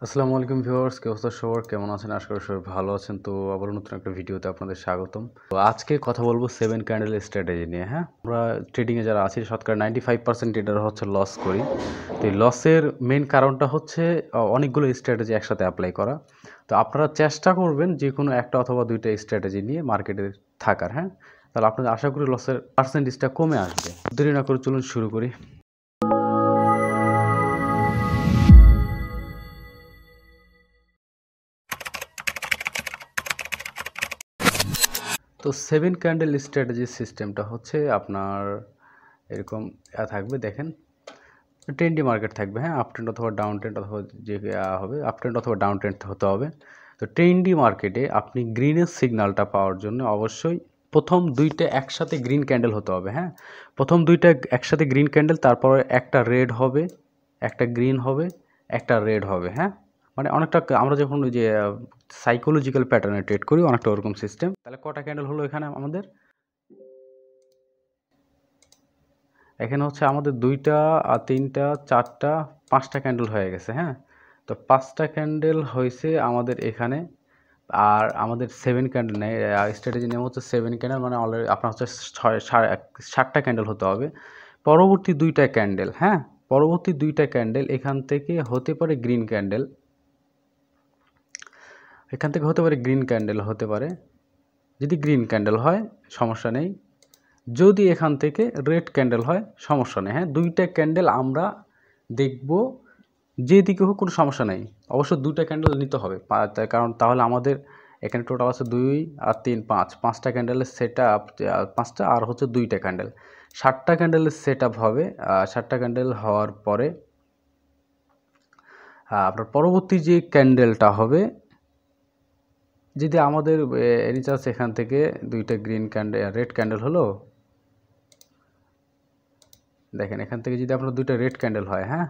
আসসালামু আলাইকুম ভিউয়ার্স, কি অবস্থা সবার? কেমন আছেন? আশা করি সবাই ভালো আছেন। তো আবার নতুন একটা ভিডিওতে আপনাদের স্বাগতম। তো আজকে কথা বলবো 7 ক্যান্ডেল স্ট্র্যাটেজি নিয়ে। হ্যাঁ, আমরা ট্রেডিংয়ে যারা আছি শতকরা 95% ট্রেডার হচ্ছে লস করি। তো এই লসের মেইন কারণটা হচ্ছে অনেকগুলো স্ট্র্যাটেজি একসাথে অ্যাপ্লাই করা। তো আপনারা চেষ্টা করবেন যে কোনো একটা অথবা দুইটা স্ট্র্যাটেজি নিয়ে মার্কেটে থাকার। হ্যাঁ, তাহলে আপনাদের আশা করি লসের পার্সেন্টেজটা কমে আসবে। দেরি না করে চলুন শুরু করি। তো 7 ক্যান্ডেল স্ট্র্যাটেজি সিস্টেমটা হচ্ছে আপনার এরকম থাকবে। দেখেন, ট্রেন্ডি মার্কেট থাকবে। হ্যাঁ, আপ ট্রেন্ড অথবা ডাউন ট্রেন্ড অথবা যে হবে আপ ট্রেন্ড অথবা ডাউন ট্রেন্ড হতে হবে। তো ট্রেন্ডি মার্কেটে আপনি গ্রিনের সিগন্যালটা পাওয়ার জন্য অবশ্যই প্রথম দুইটা একসাথে গ্রিন ক্যান্ডেল হতে হবে। হ্যাঁ, প্রথম দুইটা একসাথে গ্রিন ক্যান্ডেল, তারপরে একটা রেড হবে, একটা গ্রিন হবে, একটা রেড হবে। হ্যাঁ, মানে অনেকটা আমরা যখন ওই যে সাইকোলজিক্যাল প্যাটার্নে ট্রেড করি, অনেকটা ওরকম সিস্টেম। তাহলে কটা ক্যান্ডেল হলো এখানে আমাদের? এখানে হচ্ছে আমাদের দুইটা আর তিনটা চারটা পাঁচটা ক্যান্ডেল হয়ে গেছে। হ্যাঁ, তো পাঁচটা ক্যান্ডেল হয়েছে আমাদের এখানে। আর আমাদের 7 ক্যান্ডেল নেই, স্ট্র্যাটেজি নেম হচ্ছে 7 ক্যান্ডেল, মানে অলরেডি আপনার হচ্ছে 7টা ক্যান্ডেল হতে হবে। পরবর্তী দুইটা ক্যান্ডেল, হ্যাঁ, পরবর্তী দুইটা ক্যান্ডেল এখান থেকে হতে পারে গ্রিন ক্যান্ডেল, এখান থেকে হতে পারে গ্রিন ক্যান্ডেল হতে পারে। যদি গ্রিন ক্যান্ডেল হয় সমস্যা নেই, যদি এখান থেকে রেড ক্যান্ডেল হয় সমস্যা নেই। হ্যাঁ, দুইটা ক্যান্ডেল আমরা দেখব, যেদিকে হোক কোনো সমস্যা নেই। অবশ্য দুইটা ক্যান্ডেল নিতে হবে, কারণ তাহলে আমাদের এখানে টোটাল আছে 2 আর 3 5, পাঁচটা ক্যান্ডেলের সেট আপ, পাঁচটা আর হচ্ছে দুইটা ক্যান্ডেল, 7টা ক্যান্ডেলের সেট আপ হবে। 7টা ক্যান্ডেল হওয়ার পরে আপনার পরবর্তী যে ক্যান্ডেলটা হবে, যদি আমাদের এনি চান্স এখান থেকে দুইটা গ্রিন ক্যান্ডেল রেড ক্যান্ডেল হলো, দেখেন এখান থেকে যদি আপনার দুইটা রেড ক্যান্ডেল হয়, হ্যাঁ,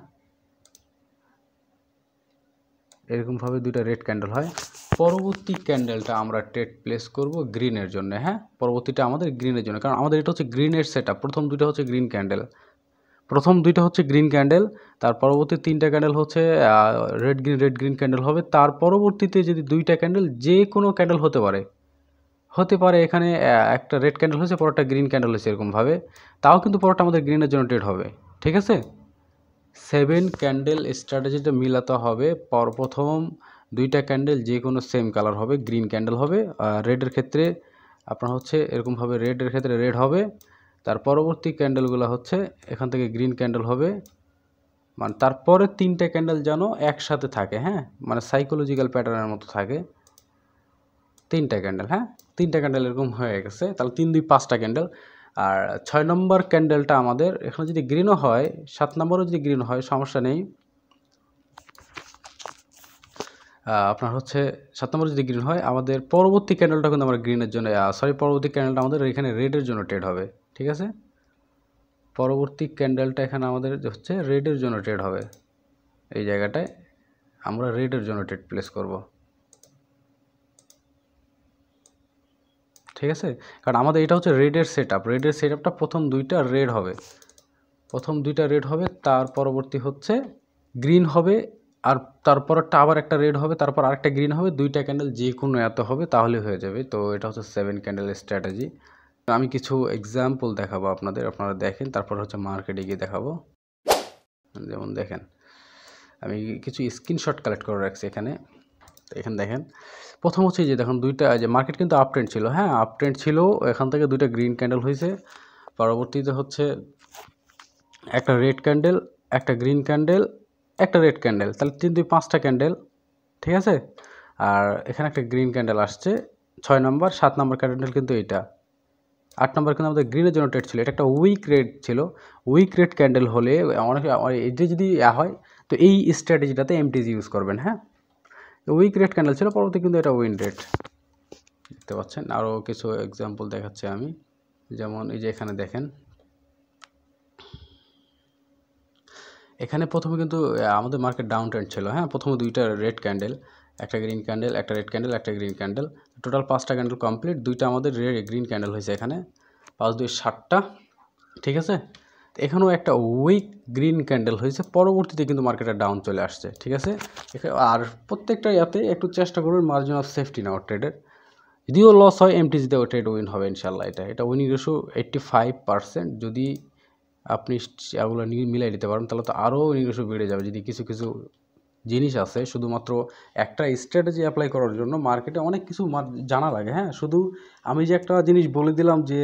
এরকমভাবে দুইটা রেড ক্যান্ডেল হয়, পরবর্তী ক্যান্ডেলটা আমরা ট্রেড প্লেস করব গ্রিনের জন্য। হ্যাঁ, পরবর্তীটা আমাদের গ্রিনের জন্য, কারণ আমাদের এটা হচ্ছে গ্রিনের সেটআপ। প্রথম দুইটা হচ্ছে গ্রিন ক্যান্ডেল, প্রথম দুইটা হচ্ছে গ্রিন ক্যান্ডেল, তার পরবর্তী তিনটা ক্যান্ডেল হচ্ছে রেড গ্রিন ক্যান্ডেল হবে। তার পরবর্তীতে যদি দুইটা ক্যান্ডেল, যে কোনো ক্যান্ডেল হতে পারে, হতে পারে এখানে একটা রেড ক্যান্ডেল হয়েছে, পরটা গ্রিন ক্যান্ডেল হয়েছে, এরকমভাবে তাও কিন্তু পরটা আমাদের গ্রিনের জন্য ট্রেড হবে। ঠিক আছে, 7 ক্যান্ডেল স্ট্র্যাটেজিটা মিলাতে হবে। প্রথম দুইটা ক্যান্ডেল যে কোনো সেম কালার হবে, গ্রিন ক্যান্ডেল হবে। রেডের ক্ষেত্রে আপনার হচ্ছে এরকমভাবে, রেডের ক্ষেত্রে রেড হবে। তার পরবর্তী ক্যান্ডেলগুলো হচ্ছে এখান থেকে গ্রিন ক্যান্ডেল হবে, মানে তারপরে তিনটা ক্যান্ডেল যেন একসাথে থাকে। হ্যাঁ, মানে সাইকোলজিক্যাল প্যাটার্নের মতো থাকে তিনটা ক্যান্ডেল। হ্যাঁ, তিনটা ক্যান্ডেল এরকম হয়ে গেছে, তাহলে 3 2 5টা ক্যান্ডেল। আর 6 নম্বর ক্যান্ডেলটা আমাদের এখানে যদি গ্রিনও হয়, 7 নম্বরও যদি গ্রিন হয় সমস্যা নেই। আপনার হচ্ছে 7 নম্বর যদি গ্রিন হয়, আমাদের পরবর্তী ক্যান্ডেলটা কিন্তু আমরা গ্রিনের জন্য, পরবর্তী ক্যান্ডেলটা আমাদের এখানে রেডের জন্য ট্রেড হবে। ঠিক আছে, পরবর্তী ক্যান্ডেলটা এখানে আমাদের হচ্ছে রেডের জন্য ট্রেড হবে। এই জায়গাটায় আমরা রেডের জন্য ট্রেড প্লেস করব। ঠিক আছে, কারণ আমাদের এটা হচ্ছে রেডের সেটআপ। রেডের সেটআপটা প্রথম দুইটা রেড হবে, প্রথম দুইটা রেড হবে, তার পরবর্তী হচ্ছে গ্রিন হবে, আর তারপরটা আবার একটা রেড হবে, তারপর আরেকটা গ্রিন হবে। দুইটা ক্যান্ডেল যে কোনো এত হবে তাহলে হয়ে যাবে। তো এটা হচ্ছে 7 ক্যান্ডেল স্ট্র্যাটেজি। আমি কিছু এক্সাম্পল দেখাবো আপনাদের, আপনারা দেখেন, তারপর হচ্ছে মার্কেটে গিয়ে দেখাবো। যেমন দেখেন, আমি কিছু স্ক্রিনশট কালেক্ট করে রাখছি এখানে। তো এখানে দেখেন, প্রথম হচ্ছে যে দেখুন দুইটা, যে মার্কেট কিন্তু আপ ট্রেন্ড ছিল। হ্যাঁ, আপ ট্রেন্ড ছিল, এখান থেকে দুইটা গ্রিন ক্যান্ডেল হয়েছে, পরবর্তীতে হচ্ছে একটা রেড ক্যান্ডেল, একটা গ্রিন ক্যান্ডেল, একটা রেড ক্যান্ডেল, তাহলে 3 2 5টা ক্যান্ডেল। ঠিক আছে, আর এখানে একটা গ্রিন ক্যান্ডেল আসছে 6 নম্বর। 7 নম্বর ক্যান্ডেল কিন্তু এটা, 8 নম্বর কিন্তু আমাদের গ্রিনের জন্য ট্রেড ছিল। এটা একটা উইক রেড ছিল। উইক রেড ক্যান্ডেল হলে অনেক, এটা যদি হয়, তো এই স্ট্র্যাটেজিটাতে এমটিজি ইউজ করবেন। হ্যাঁ, উইক রেড ক্যান্ডেল ছিল, পরবর্তী কিন্তু এটা উইন রেড। দেখতে পাচ্ছেন, আরও কিছু এক্সাম্পল দেখাচ্ছি আমি। যেমন এই যে এখানে দেখেন, এখানে প্রথমে কিন্তু আমাদের মার্কেট ডাউন ট্রেন্ড ছিল। হ্যাঁ, প্রথমে দুইটা রেড ক্যান্ডেল, একটা গ্রিন ক্যান্ডেল, একটা রেড ক্যান্ডেল, একটা গ্রিন ক্যান্ডেল, টোটাল 5টা ক্যান্ডেল কমপ্লিট। দুইটা আমাদের গ্রিন ক্যান্ডেল হয়েছে এখানে, 5 2 7টা। ঠিক আছে, এখানেও একটা উইক গ্রিন ক্যান্ডেল হয়েছে, পরবর্তীতে কিন্তু মার্কেটে ডাউন চলে আসছে, ঠিক আছে। আর প্রত্যেকটা ইয়াতে একটু চেষ্টা করবেন মার্জিন অফ সেফটি নেওয়ার ট্রেডের। যদিও লস হয় এমটিজিতেও ট্রেড উইন হবে ইনশাল্লাহ। এটা উইনিং রেশো 85%। যদি আপনি এগুলো মিলাই দিতে পারেন তাহলে তো আরও উইনিং রেশো বেড়ে যাবে। যদি কিছু কিছু জিনিস আছে শুধুমাত্র একটা স্ট্র্যাটেজি অ্যাপ্লাই করার জন্য মার্কেটে অনেক কিছু জানা লাগে। হ্যাঁ, শুধু আমি যে একটা জিনিস বলে দিলাম যে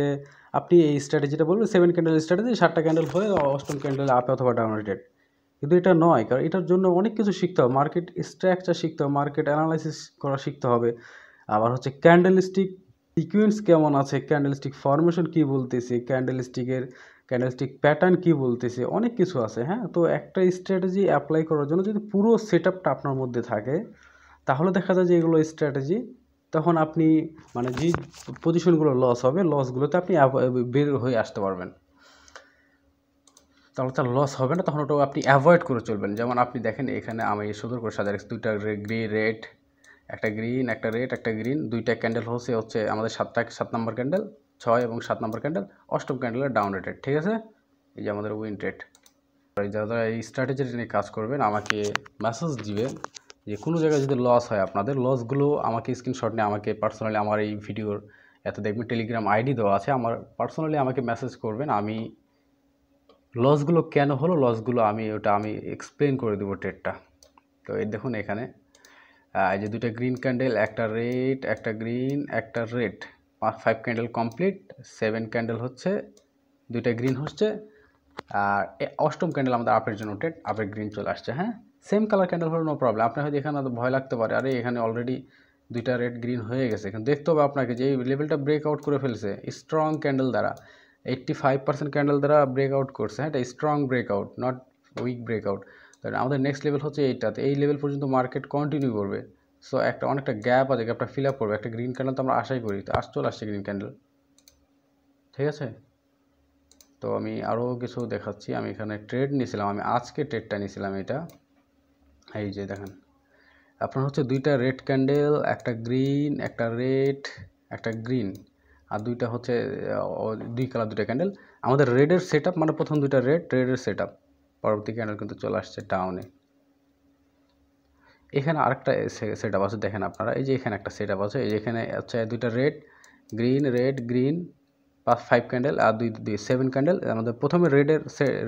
আপনি এই স্ট্র্যাটেজিটা বলবেন 7 ক্যান্ডেল স্ট্র্যাটেজি, 7টা ক্যান্ডেল হয়ে 8ম ক্যান্ডেল আপে অথবা ডাউনে ট্রেড, কিন্তু এটা নয়। কারণ এটার জন্য অনেক কিছু শিখতে হবে, মার্কেট স্ট্রাকচার শিখতে হবে, মার্কেট অ্যানালাইসিস করা শিখতে হবে। আবার হচ্ছে ক্যান্ডেলস্টিক সিকুয়েন্স কেমন আছে, ক্যান্ডেলস্টিক ফরমেশন কী বলতেছে, ক্যান্ডেলস্টিক প্যাটার্ন কী বলতেছে, অনেক কিছু আছে। হ্যাঁ, তো একটা স্ট্র্যাটেজি অ্যাপ্লাই করার জন্য যদি পুরো সেট আপটা আপনার মধ্যে থাকে তাহলে দেখা যায় যে এগুলো স্ট্র্যাটেজি, তখন আপনি মানে যে পজিশনগুলো লস হবে লসগুলোতে আপনি বের হয়ে আসতে পারবেন। তাহলে তার লস হবে না, তখন ওটাও আপনি অ্যাভয়েড করে চলবেন। যেমন আপনি দেখেন এখানে আমি সুন্দর করে সাজা রাখছি, দুইটা রেড, একটা গ্রিন, একটা রেড, একটা গ্রিন, দুইটা ক্যান্ডেল হচ্ছে আমাদের 7 নম্বর ক্যান্ডেল, 6 এবং 7 নম্বর ক্যান্ডেল, 8ম ক্যান্ডেলের ডাউন রেটেড, ঠিক আছে। এই যে আমাদের উইন রেট। যারা এই স্ট্র্যাটেজি নিয়ে কাজ করবেন আমাকে মেসেজ দিবেন যে কোনো জায়গায় যদি লস হয় আপনাদের, লসগুলো আমাকে স্ক্রিনশট নিয়ে আমাকে পার্সোনালি আমার এই ভিডিওর এতে দেখবেন টেলিগ্রাম আইডি দেওয়া আছে, আমার পার্সোনালি আমাকে মেসেজ করবেন। আমি লসগুলো কেন হলো, লসগুলো আমি এক্সপ্লেন করে দেবো ট্রেডটা। তো এই দেখুন এখানে এই যে দুইটা গ্রিন ক্যান্ডেল, একটা রেড, একটা গ্রিন, একটা রেড, 5 ক্যান্ডেল কমপ্লিট, 7 ক্যান্ডেল হচ্ছে, দুইটা গ্রিন হচ্ছে, আর 8ম ক্যান্ডেল আমাদের আপের জন্য ট্রেড, আপের গ্রিন চলে আসছে। হ্যাঁ, সেম কালার ক্যান্ডেল হলো নো প্রবলেম। আপনার হয়তো এখানে ভয় লাগতে পারে, আরে এখানে অলরেডি দুইটা রেড গ্রিন হয়ে গেছে, কিন্তু দেখতে হবে আপনাকে যে এই লেভেলটা ব্রেকআউট করে ফেলছে স্ট্রং ক্যান্ডেল দ্বারা, 85% ক্যান্ডেল দ্বারা ব্রেকআউট করছে। হ্যাঁ, এটা strong breakout, not weak breakout. আমাদের নেক্সট লেভেল হচ্ছে এইটাতে, এই লেভেল পর্যন্ত মার্কেট কন্টিনিউ করবে। সো অনেকটা গ্যাপ আছে, গ্যাপটা ফিল আপ করবে। একটা গ্রিন ক্যান্ডেল তো আমরা আশাই করি, তো চলে আসছে গ্রিন ক্যান্ডেল, ঠিক আছে। তো আমি আরও কিছু দেখাচ্ছি। আমি এখানে ট্রেড নিয়েছিলাম, আমি আজকে ট্রেডটা নিয়েছিলাম এটা। এই যে দেখেন আপনার হচ্ছে দুইটা রেড ক্যান্ডেল, একটা গ্রিন, একটা রেড, একটা গ্রিন, আর দুইটা হচ্ছে দুই কালার দুইটা ক্যান্ডেল। আমাদের রেডের সেট আপ মানে প্রথম দুইটা রেডের সেট আপ, পরবর্তী ক্যান্ডেল কিন্তু চলে আসছে ডাউনে। এখানে আরেকটা সেট আপ আছে, দেখেন আপনারা এই যে এখানে একটা সেট আপ আছে, এই যে এখানে হচ্ছে দুইটা রেড গ্রিন 5 ক্যান্ডেল, আর দুই 7 ক্যান্ডেল। আমাদের প্রথমে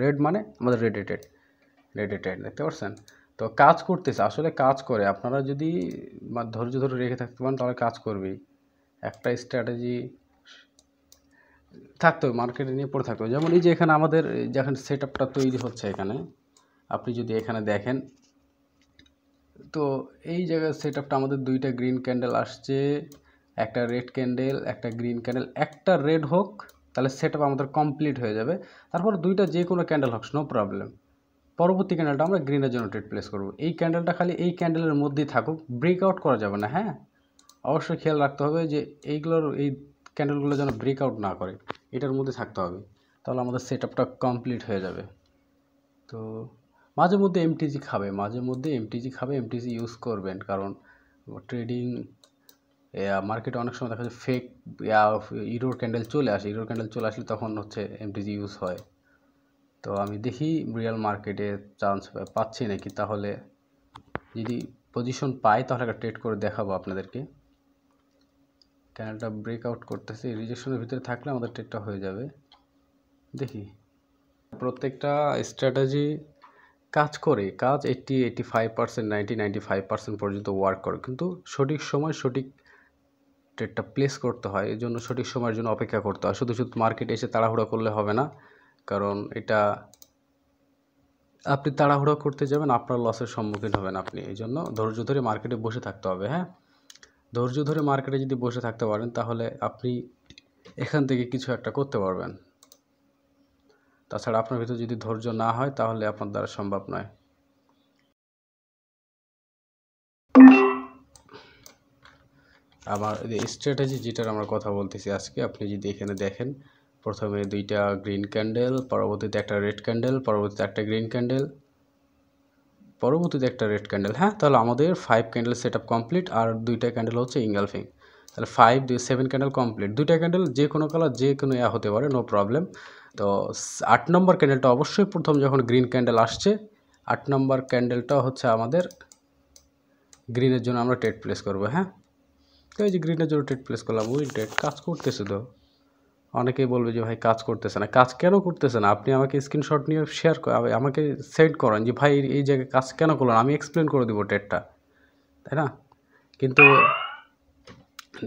রেড মানে আমাদের রেডেটেড দেখতে পাচ্ছেন। তো কাজ করতেছে, আসলে কাজ করে। আপনারা যদি ধৈর্য ধরে রেখে থাকতে পারেন তাহলে কাজ করবেই। একটা স্ট্র্যাটেজি থাকতে হবে, মার্কেটে নিয়ে পড়ে থাকতে হবে। যেমন এই যে এখানে আমাদের যখন সেট আপটা তৈরি হচ্ছে, এখানে আপনি যদি এখানে দেখেন, তো এই জায়গায় সেট আপটা আমাদের দুইটা গ্রিন ক্যান্ডেল আসছে, একটা রেড ক্যান্ডেল, একটা গ্রিন ক্যান্ডেল, একটা রেড হোক তাহলে সেট আপ আমাদের কমপ্লিট হয়ে যাবে। তারপর দুইটা যে কোনো ক্যান্ডেল হোক নো প্রবলেম। পরবর্তী ক্যান্ডেলটা আমরা গ্রিনের জন্য ট্রেড প্লেস করব। এই ক্যান্ডেলটা খালি এই ক্যান্ডেলের মধ্যেই থাকুক, ব্রেকআউট করা যাবে না। হ্যাঁ, অবশ্যই খেয়াল রাখতে হবে যে এই ক্যান্ডেলগুলো যেন ব্রেকআউট না করে, এটার মধ্যে থাকতে হবে, তাহলে আমাদের সেট আপটা কমপ্লিট হয়ে যাবে। তো মাঝে মধ্যে এমটিজি খাবে, এমটিজি ইউজ করবেন, কারণ ট্রেডিং মার্কেটে অনেক সময় দেখা যায় ফেক ইরোর ক্যান্ডেল চলে আসলে তখন হচ্ছে এমটিজি ইউজ হয়। তো আমি দেখি রিয়েল মার্কেটে চান্স পাচ্ছি নাকি, তাহলে যদি পজিশন পাই তাহলে একটা ট্রেড করে দেখাবো আপনাদেরকে। ক্যান্ডেলটা ব্রেকআউট করতেছে, রিজেকশনের ভিতরে থাকলে আমাদের ট্রেডটা হয়ে যাবে। দেখি প্রত্যেকটা স্ট্র্যাটেজি কাজ করে, 85%, 95% পর্যন্ত ওয়ার্ক করে, কিন্তু সঠিক সময় সঠিক ট্রেডটা প্লেস করতে হয়। এই জন্য সঠিক সময়ের জন্য অপেক্ষা করতে হয়। শুধু মার্কেটে এসে তাড়াহুড়া করলে হবে না, কারণ এটা আপনি তাড়াহুড়া করতে যাবেন, আপনার লসের সম্মুখীন হবেন আপনি। এই জন্য ধৈর্য ধরে মার্কেটে বসে থাকতে হবে। হ্যাঁ, ধৈর্য ধরে মার্কেটে যদি বসে থাকতে পারেন তাহলে আপনি এখান থেকে কিছু একটা করতে পারবেন। তাছাড়া আপনার ভিতরে যদি ধৈর্য না হয় তাহলে আপনার দ্বারা সম্ভব নয়। আবার স্ট্র্যাটেজি যেটার আমরা কথা বলতেছি আজকে, আপনি যদি এখানে দেখেন, প্রথমে দুইটা গ্রিন ক্যান্ডেল, পরবর্তীতে একটা রেড ক্যান্ডেল, পরবর্তীতে একটা গ্রিন ক্যান্ডেল, পরবর্তীতে একটা রেড ক্যান্ডেল। হ্যাঁ, তাহলে আমাদের 5 ক্যান্ডেল সেট আপ কমপ্লিট, আর দুইটা ক্যান্ডেল হচ্ছে ইনগালফিং। তাহলে 7 ক্যান্ডেল কমপ্লিট, দুইটা ক্যান্ডেল যে কোনো কালার যে কোনো হতে পারে, নো প্রবলেম। তো 8 নম্বর ক্যান্ডেলটা অবশ্যই প্রথম যখন গ্রিন ক্যান্ডেল আসছে 8 নম্বর ক্যান্ডেলটা হচ্ছে আমাদের গ্রিনের জন্য আমরা ট্রেড প্লেস করবো। হ্যাঁ, তো এই যে গ্রিনের জন্য ট্রেড প্লেস করলাম, ওই ট্রেড কাজ করতেছে। তো অনেকেই বলবে যে ভাই কাজ করতেছে না, কাজ কেন করতেছে না? আপনি আমাকে স্ক্রিনশট নিয়ে শেয়ার আমাকে সেন্ড করেন যে ভাই এই জায়গায় কাজ কেন করলেন, আমি এক্সপ্লেন করে দেবো ট্রেডটা, তাই না? কিন্তু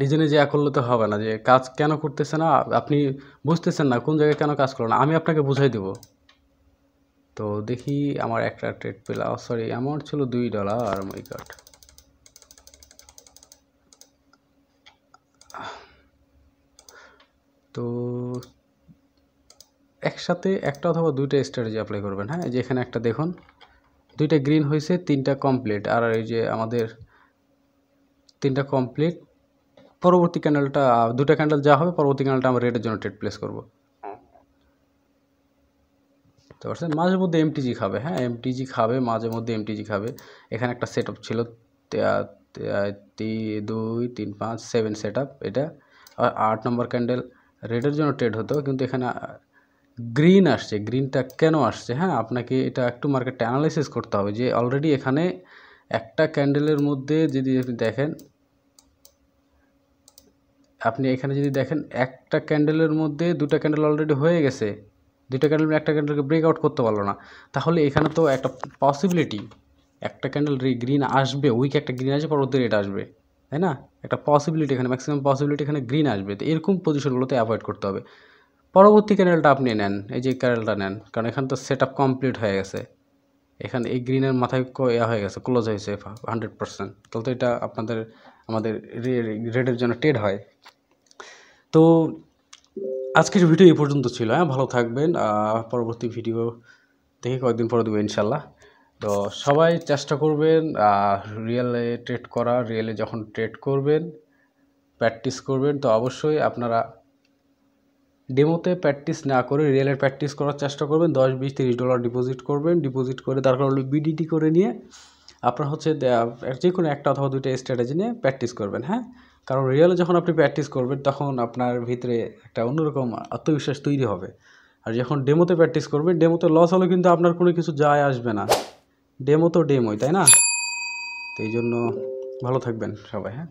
নিজে নিজে করলে তো হবে না, যে কাজ কেন করতেছে না, আপনি বুঝতেছেন না কোন জায়গায় কেন কাজ করলো না, আমি আপনাকে বুঝাই দেবো। তো দেখি আমার একটা ট্রেড পেলাম, সরি অ্যামাউন্ট ছিল $2। মাই গড, তো একসাথে একটা অথবা দুইটা স্ট্র্যাটেজি অ্যাপ্লাই করবেন। হ্যাঁ, যে এখানে একটা দেখুন, দুইটা গ্রিন হয়েছে, তিনটা কমপ্লিট, আর এই যে আমাদের তিনটা কমপ্লিট। পরবর্তী ক্যান্ডেলটা দুটা ক্যান্ডেল যা হবে, পরবর্তী ক্যান্ডেলটা আমরা রেডের জন্য ট্রেড প্লেস করব। তো পারছেন, মাঝে মধ্যে এমটিজি খাবে। হ্যাঁ, এমটিজি খাবে, মাঝে মধ্যে এমটিজি খাবে। এখানে একটা সেট আপ ছিল 2 3 5 7 সেট আপ, এটা 8 নম্বর ক্যান্ডেল রেডের জন্য ট্রেড হতো, কিন্তু এখানে গ্রিন আসছে। গ্রিনটা কেন আসছে? হ্যাঁ, আপনাকে এটা একটু মার্কেটটা অ্যানালাইসিস করতে হবে, যে অলরেডি এখানে একটা ক্যান্ডেলের মধ্যে যদি আপনি দেখেন, একটা ক্যান্ডেলের মধ্যে দুটা ক্যান্ডেল অলরেডি হয়ে গেছে, দুইটা ক্যান্ডেল একটা ক্যান্ডেলকে ব্রেকআউট করতে পারলো না, তাহলে এখানে তো একটা পসিবিলিটি একটা ক্যান্ডেল গ্রিন আসবে, উইক একটা গ্রিন আসবে, পরবর্তী রেড আসবে, তাই না? একটা পসিবিলিটি, এখানে ম্যাক্সিমাম পসিবিলিটি এখানে গ্রিন আসবে। তো এরকম পজিশনগুলোতে অ্যাভয়েড করতে হবে। পরবর্তী ক্যান্ডেলটা আপনি নেন, এই যে ক্যান্ডেলটা নেন, কারণ এখানে তো সেট আপ কমপ্লিট হয়ে গেছে, এখানে এই গ্রিনের মাথায় হয়ে গেছে, ক্লোজ হয়েছে 100%, তাহলে তো এটা আমাদের রেডের জন্য ট্রেড হয়। তো আজকের ভিডিও এই পর্যন্ত ছিল। হ্যাঁ, ভালো থাকবেন, পরবর্তী ভিডিও দেখে কয়েকদিন পরে দেবো ইনশাল্লাহ। তো সবাই চেষ্টা করবেন রিয়েলে ট্রেড করা, রিয়েলে যখন ট্রেড করবেন, প্র্যাকটিস করবেন, তো অবশ্যই আপনারা ডেমোতে প্র্যাকটিস না করে রিয়েলের প্র্যাকটিস করার চেষ্টা করবেন। $10 20 $30 ডিপোজিট করবেন, ডিপোজিট করে তারপর বিডিটি করে নিয়ে আপনার হচ্ছে যে কোনো একটা অথবা দুইটা স্ট্র্যাটেজি নিয়ে প্র্যাকটিস করবেন। হ্যাঁ, কারণ রিয়েলে যখন আপনি প্র্যাকটিস করবেন তখন আপনার ভিতরে একটা অন্যরকম আত্মবিশ্বাস তৈরি হবে। আর যখন ডেমোতে প্র্যাকটিস করবেন, ডেমোতে লস হলে কিন্তু আপনার কোনো কিছু যায় আসবে না, ডেমো তো ডেমোই, তাই না? তো এই জন্য ভালো থাকবেন সবাই। হ্যাঁ।